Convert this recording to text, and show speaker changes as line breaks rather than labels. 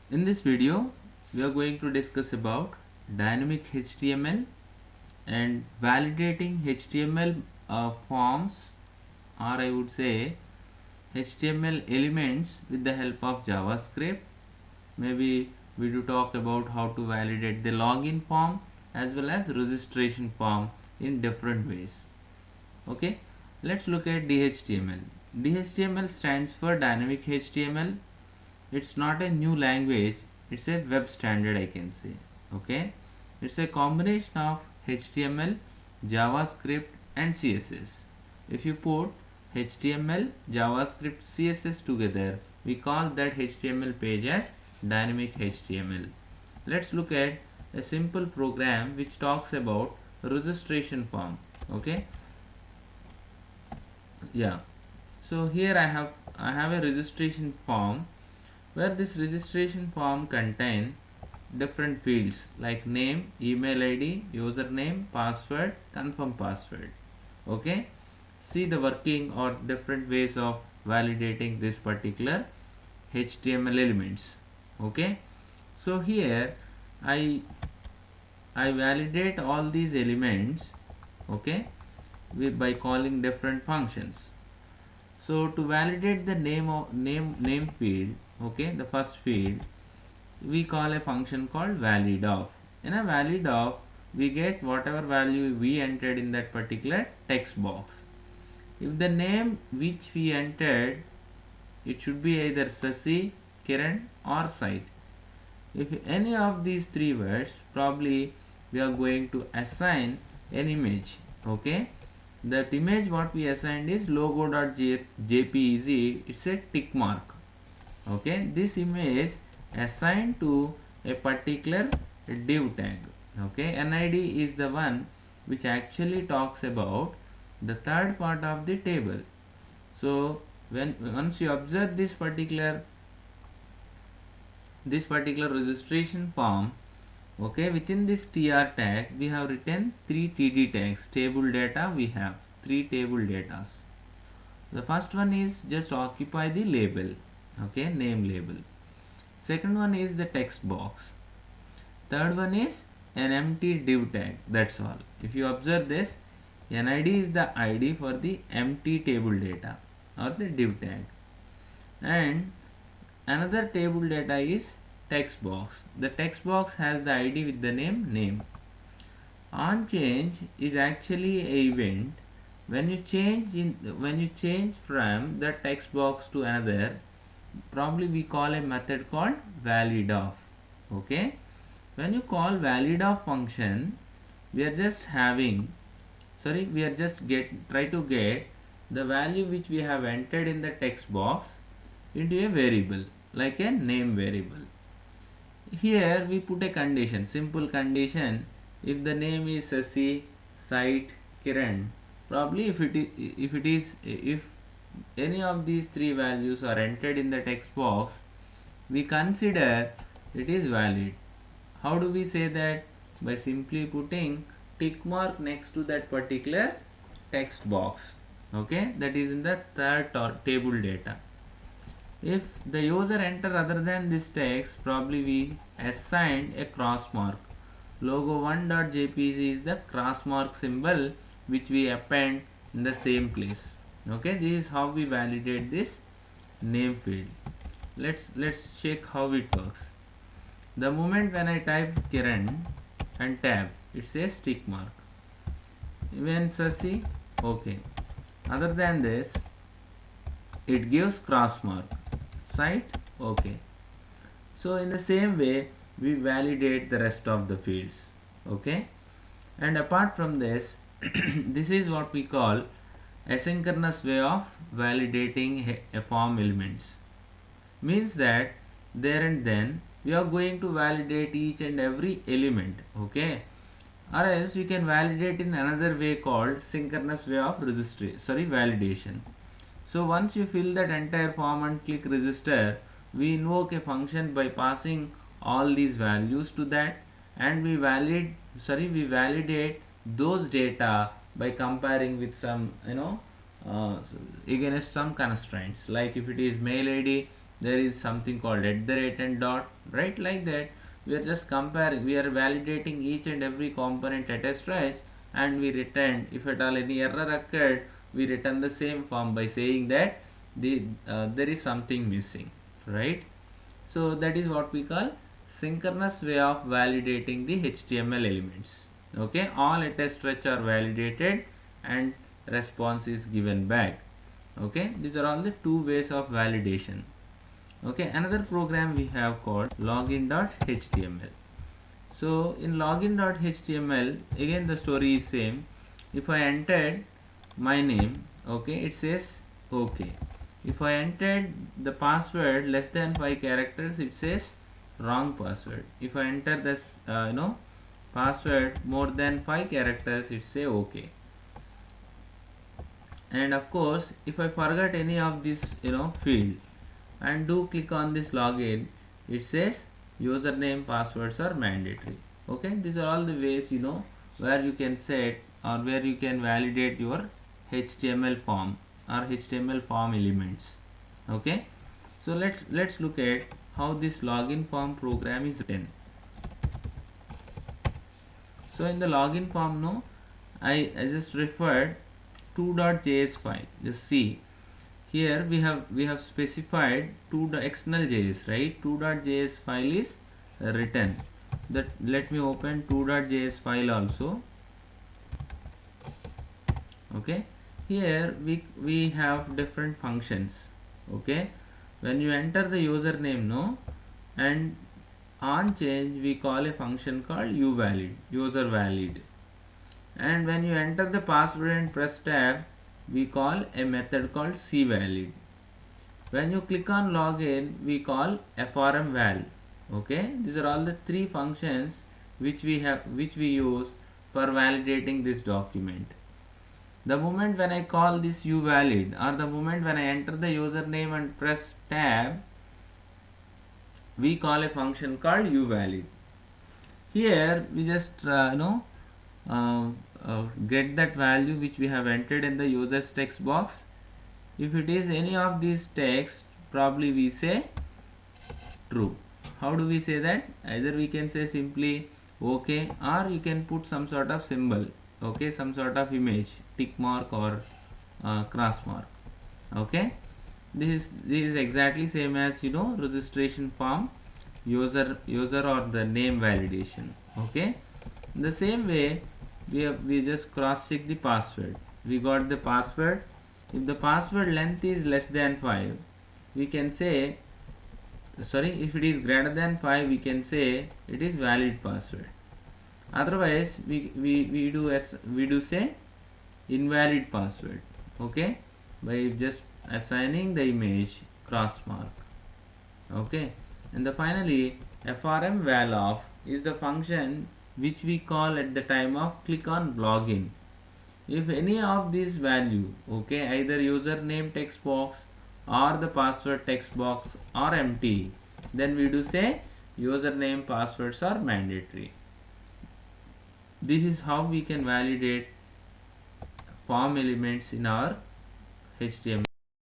In this video, we are going to discuss about dynamic HTML and validating HTML forms, or I would say HTML elements with the help of JavaScript. Maybe we do talk about how to validate the login form as well as registration form in different ways. Okay, let's look at DHTML. DHTML stands for Dynamic HTML. It's not a new language, it's a web standard, I can say. Okay, it's a combination of HTML, JavaScript and CSS. If you put HTML, JavaScript, CSS together, we call that HTML page as dynamic HTML. Let's look at a simple program which talks about registration form. Okay, yeah, so here I have a registration form where this registration form contain different fields like name, email id, username, password, confirm password. Okay, see the working or different ways of validating this particular HTML elements. Okay, so here I I validate all these elements, okay, by calling different functions. So to validate the name field, okay, the first field, we call a function called valid of. In a valid of, we get whatever value we entered in that particular text box. If the name which we entered, it should be either Sasi, Kiran or site. If any of these three words, probably we are going to assign an image. Okay, that image what we assigned is logo.jpeg. It's a tick mark. Okay, this image assigned to a particular div tag. Okay, NID is the one which actually talks about the third part of the table. So when once you observe this particular registration form, okay, within this tr tag we have written three td tags. Table data, we have three table datas. The first one is just occupy the label, okay, name label. Second one is the text box. Third one is an empty div tag. That's all. If you observe this, NID is the ID for the empty table data or the div tag, and another table data is text box. The text box has the ID with the name. On change is actually a event when you change from the text box to another. Probably we call a method called valid of. Okay, when you call valid of function, we are just having, sorry, we are just try to get the value which we have entered in the text box into a variable like a name variable. Here we put a condition, simple condition. If the name is Sasi, site, Kiran, probably if any of these three values are entered in the text box, we consider it is valid. How do we say that? By simply putting tick mark next to that particular text box. Okay, that is in the third table data. If the user enter other than this text, probably we assigned a cross mark. Logo1.jpg is the cross mark symbol which we append in the same place. Okay, this is how we validate this name field. Let's check how it works. The moment when I type Kiran and tab, it says tick mark. When Sasi, okay. Other than this, it gives cross mark. Site, okay. So in the same way, we validate the rest of the fields. Okay, and apart from this, this is what we call asynchronous way of validating a form elements. Means that there and then we are going to validate each and every element. Okay, or else we can validate in another way called synchronous way of validation. So once you fill that entire form and click register, we invoke a function by passing all these values to that, and we validate those data by comparing with some against some constraints. Like if it is mail id, there is something called @ and dot, right? Like that, we are just comparing, we are validating each and every component at a stretch, and we return, if at all any error occurred, we return the same form by saying that there is something missing, right? So that is what we call synchronous way of validating the HTML elements. Okay, all at a stretch are validated and response is given back. Okay, these are all the two ways of validation. Okay, another program we have called login.html. So in login.html, again the story is same. If I entered my name, okay, it says okay. If I entered the password less than 5 characters, it says wrong password. If I enter this password more than 5 characters, it say okay. And of course, if I forget any of this field and do click on this login, it says username passwords are mandatory. Okay, these are all the ways where you can set or where you can validate your HTML form or HTML form elements. Okay, so let's look at how this login form program is written. So in the login form, I just referred 2.js file. Just see here we have specified external JS, right? 2.js file is written. That let me open 2.js file also. Okay, here we have different functions. Okay, when you enter the username and on change, we call a function called uvalid, user valid. And when you enter the password and press tab, we call a method called cvalid. When you click on login, we call frmval. Okay, these are all the three functions which we use for validating this document. The moment when I call this uvalid, or the moment when I enter the username and press tab, we call a function called uvalid. Here we just get that value which we have entered in the user's text box. If it is any of these text, probably we say true. How do we say that? Either we can say simply okay, or you can put some sort of symbol, okay, some sort of image, tick mark or cross mark. Okay, this is exactly same as registration form, user or the name validation. Okay, in the same way, we just cross check the password. We got the password. If the password length is less than 5, we can say, sorry, if it is greater than 5, we can say it is valid password. Otherwise, we do say invalid password. Okay, by just assigning the image cross mark. Okay, and finally frm val of is the function which we call at the time of click on login. If any of these value, okay, either username text box or the password text box are empty, then we do say username passwords are mandatory. This is how we can validate form elements in our HTML